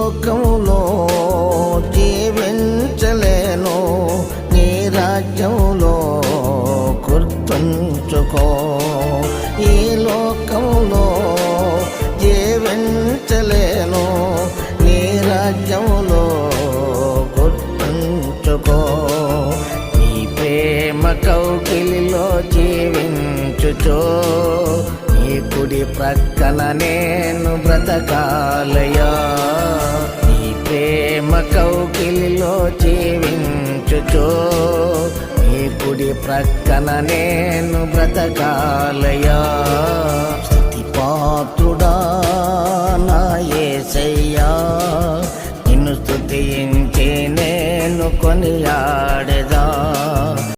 లోకంలో జీవించలేను, నీ రాజ్యంలో గుర్తుంచుకో. ఈ లోకంలో జీవించలేను, నీ రాజ్యంలో గుర్తుంచుకో. నీ ప్రేమ కౌగిలిలో జీవించుచో, నీ కుడి ప్రక్కన నేను బ్రతకాలయా. నీ ప్రేమ కౌగిలిలో జీవించుచో, నీ కుడి ప్రక్కన నేను బ్రతకాలయా. స్తుతి పాత్రుడా నా యేసయ్యా, నిన్ను స్తుతించి నేను కొనియాడెదా.